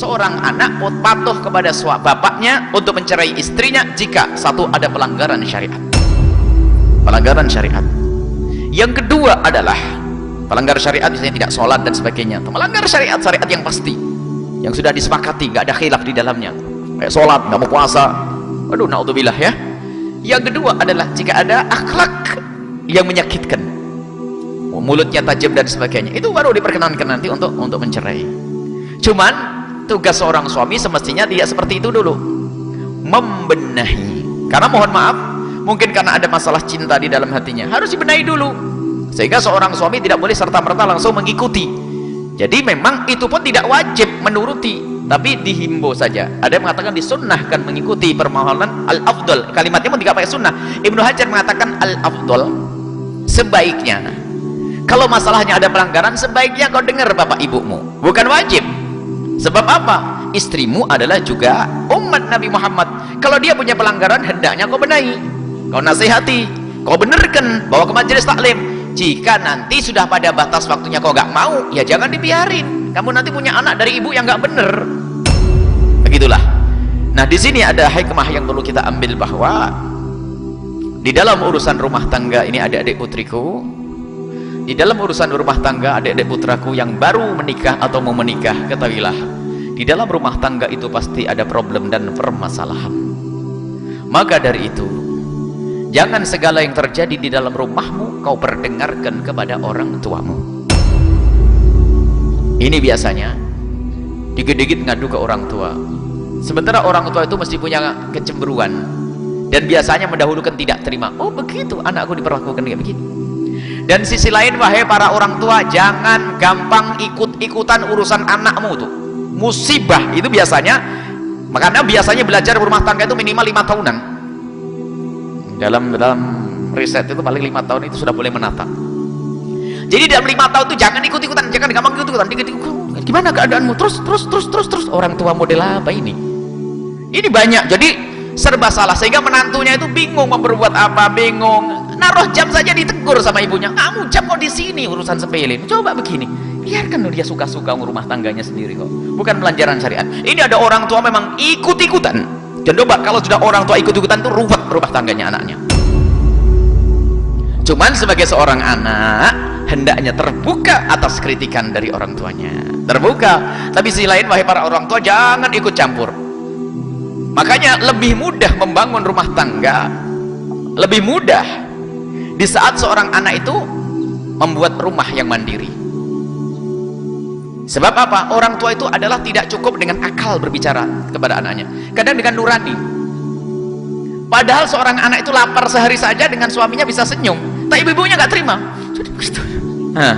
seorang anak patuh kepada bapaknya untuk mencerai istrinya jika satu ada pelanggaran syariat. Pelanggaran syariat. Yang kedua adalah pelanggar syariat, misalnya tidak sholat dan sebagainya. Melanggar syariat yang pasti, yang sudah disepakati, nggak ada khilaf di dalamnya. Kayak sholat, nggak mau puasa. Aduh, naudzubillah ya. Yang kedua adalah jika ada akhlak yang menyakitkan, mulutnya tajam dan sebagainya, itu baru diperkenankan nanti untuk mencerai. Cuman tugas seorang suami semestinya tidak seperti itu dulu, membenahi. Karena mohon maaf, mungkin karena ada masalah cinta di dalam hatinya, harus dibenahi dulu, sehingga seorang suami tidak boleh serta-merta langsung mengikuti. Jadi memang itu pun tidak wajib menuruti, tapi dihimbau saja. Ada yang mengatakan disunnahkan mengikuti permohonan al-afdol, kalimatnya pun tidak pakai sunnah. Ibnu Hajar mengatakan al-afdol, sebaiknya kalau masalahnya ada pelanggaran, sebaiknya kau dengar bapak ibumu, bukan wajib. Sebab apa? Istrimu adalah juga umat Nabi Muhammad. Kalau dia punya pelanggaran, hendaknya kau benahi, kau nasihati, kau benarkan, bawa ke majelis taklim. Jika nanti sudah pada batas waktunya kau gak mau, ya jangan dibiarin. Kamu nanti punya anak dari ibu yang gak bener. Begitulah. Nah, di sini ada hikmah yang perlu kita ambil, bahwa di dalam urusan rumah tangga ini, adik-adik putriku, di dalam urusan rumah tangga, adik-adik putraku yang baru menikah atau mau menikah, ketahuilah, di dalam rumah tangga itu pasti ada problem dan permasalahan. Maka dari itu, jangan segala yang terjadi di dalam rumahmu kau perdengarkan kepada orang tuamu. Ini biasanya dikit-dikit ngadu ke orang tua, sementara orang tua itu mesti punya kecemburuan dan biasanya mendahulukan tidak terima. Oh begitu anakku diperlakukan kayak begini. Dan sisi lain, wahai para orang tua, jangan gampang ikut-ikutan urusan anakmu tuh. Musibah itu biasanya, makanya biasanya belajar rumah tangga itu minimal 5 tahunan. Dalam riset itu paling 5 tahun itu sudah boleh menata. Jadi dalam 5 tahun itu jangan ikut-ikutan, jangan gampang ikut-ikutan. Gimana keadaanmu? Terus orang tua model apa ini? Ini banyak, jadi serba salah, sehingga menantunya itu bingung mau berbuat apa, bingung. Naruh jam saja ditegur sama ibunya, kamu jam kok di sini, urusan sepele. Coba begini, biarkan dia suka-suka rumah tangganya sendiri kok, bukan pelajaran syariat. Ini ada orang tua memang ikut-ikutan, dan coba kalau sudah orang tua ikut-ikutan itu ruwet rumah tangganya anaknya. Cuman sebagai seorang anak hendaknya terbuka atas kritikan dari orang tuanya, terbuka. Tapi sisi lain, wahai para orang tua, jangan ikut campur. Makanya lebih mudah membangun rumah tangga, lebih mudah di saat seorang anak itu membuat rumah yang mandiri. Sebab apa? Orang tua itu adalah tidak cukup dengan akal berbicara kepada anaknya, kadang dengan nurani. Padahal seorang anak itu lapar sehari saja dengan suaminya bisa senyum, tapi ibu-ibunya nggak terima. Nah,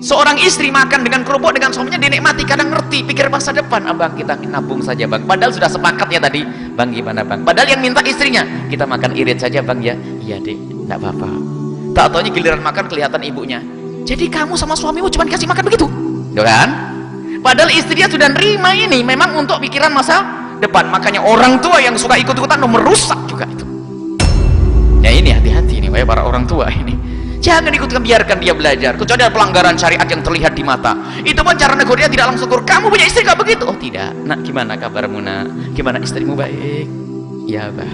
seorang istri makan dengan kerupuk dengan suaminya dinikmati, kadang ngerti, pikir masa depan. Abang, kita nabung saja bang, padahal sudah sepakat ya tadi. Bang gimana bang? Padahal yang minta istrinya, kita makan irit saja bang ya. Iya dek, enggak apa-apa. Tak taunya giliran makan kelihatan ibunya, jadi kamu sama suamimu cuma kasih makan begitu, tuh kan? Padahal istrinya sudah nerima ini memang untuk pikiran masa depan. Makanya orang tua yang suka ikut-ikutan merusak juga itu. Ya ini hati-hati nih, wahai para orang tua ini. Jangan ikutkan, biarkan dia belajar. Kecuali ada pelanggaran syariat yang terlihat di mata, itu pun cara negur dia tidak langsung tegur, kamu punya istri gak begitu? Oh tidak nak, gimana kabarmu nak, gimana istrimu? Baik ya bah,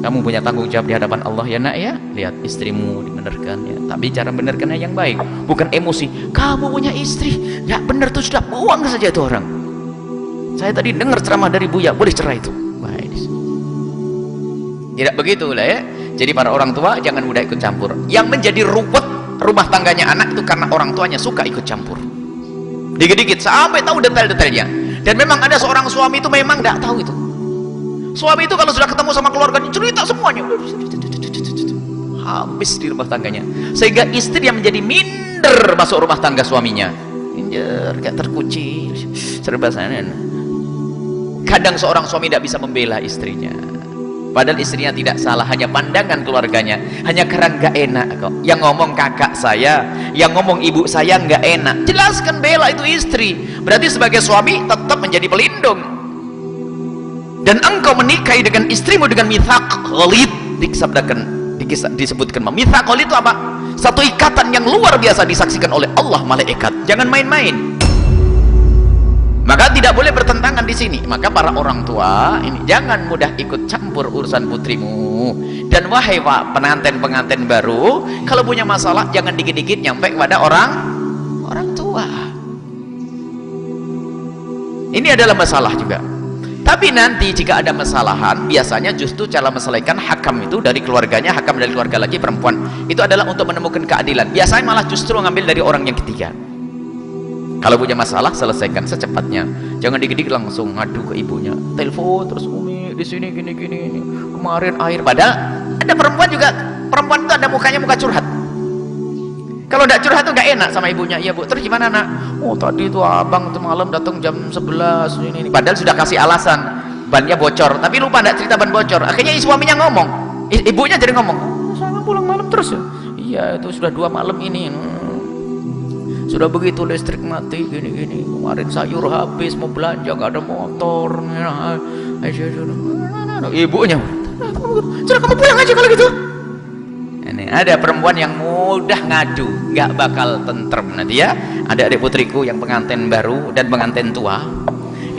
kamu punya tanggung jawab di hadapan Allah ya nak ya, lihat istrimu dibenarkan ya, tapi cara benarkannya yang baik, bukan emosi. Kamu punya istri gak benar tuh, sudah buang saja itu orang. Saya tadi dengar ceramah dari Buya, boleh cerai itu. Baik, tidak begitu lah ya. Jadi para orang tua jangan mudah ikut campur. Yang menjadi ruwet rumah tangganya anak itu karena orang tuanya suka ikut campur, dikit-dikit sampai tahu detail-detailnya. Dan memang ada seorang suami itu memang tidak tahu itu. Suami itu kalau sudah ketemu sama keluarganya cerita semuanya, habis di rumah tangganya, sehingga istri yang menjadi minder masuk rumah tangga suaminya, minder kayak terkunci serba sana. Kadang seorang suami tidak bisa membela istrinya, padahal istrinya tidak salah, hanya pandangan keluarganya, hanya karena nggak enak kok. Yang ngomong kakak saya, yang ngomong ibu saya nggak enak, jelaskan, bela itu istri. Berarti sebagai suami tetap menjadi pelindung. Dan engkau menikahi dengan istrimu dengan mitsaq ghalid, disebutkan mitsaq ghalid itu apa? Satu ikatan yang luar biasa disaksikan oleh Allah malaikat. Jangan main-main. Maka tidak boleh bertentangan di sini. Maka para orang tua ini jangan mudah ikut campur urusan putrimu. Dan wahai pengantin-pengantin baru, kalau punya masalah jangan dikit-dikit nyampe kepada orang tua. Ini adalah masalah juga. Tapi nanti jika ada masalahan, biasanya justru cara menyelesaikan hakam itu dari keluarganya, hakam dari keluarga lagi perempuan, itu adalah untuk menemukan keadilan. Biasanya malah justru ngambil dari orang yang ketiga. Kalau punya masalah, selesaikan secepatnya. Jangan dikit-dikit langsung ngadu ke ibunya, telepon terus, umi di sini gini kemarin air. Padahal ada perempuan juga, perempuan itu ada mukanya muka curhat. Kalau tidak curhat tuh gak enak sama ibunya. Iya bu, terus gimana nak? Oh tadi tuh abang tuh malam datang jam 11 ini. Padahal sudah kasih alasan, bannya bocor, tapi lupa tidak cerita ban bocor. Akhirnya suaminya ngomong, ibunya jadi ngomong, saya pulang malam terus ya. Iya itu sudah 2 malam ini. Sudah begitu listrik mati gini kemarin sayur habis, mau belanja gak ada motor. Ibunya, sudah kamu pulang aja kalau gitu. Ini ada perempuan yang mudah ngadu, nggak bakal tentrem nanti ya. Ada adik putriku yang pengantin baru dan pengantin tua,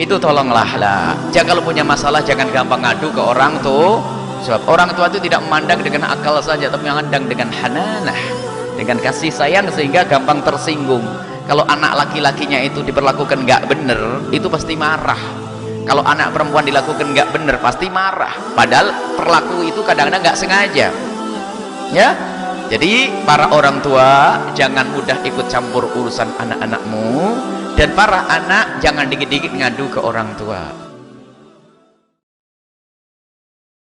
itu tolonglah lah, jangan kalau punya masalah jangan gampang ngadu ke orang tuh. Sebab orang tua itu tidak memandang dengan akal saja, tapi memandang dengan hananah, dengan kasih sayang, sehingga gampang tersinggung. Kalau anak laki-lakinya itu diperlakukan nggak bener, itu pasti marah. Kalau anak perempuan dilakukan nggak bener, pasti marah. Padahal perlaku itu kadang-kadang nggak sengaja. Ya, jadi para orang tua jangan mudah ikut campur urusan anak-anakmu, dan para anak jangan dikit-dikit ngadu ke orang tua.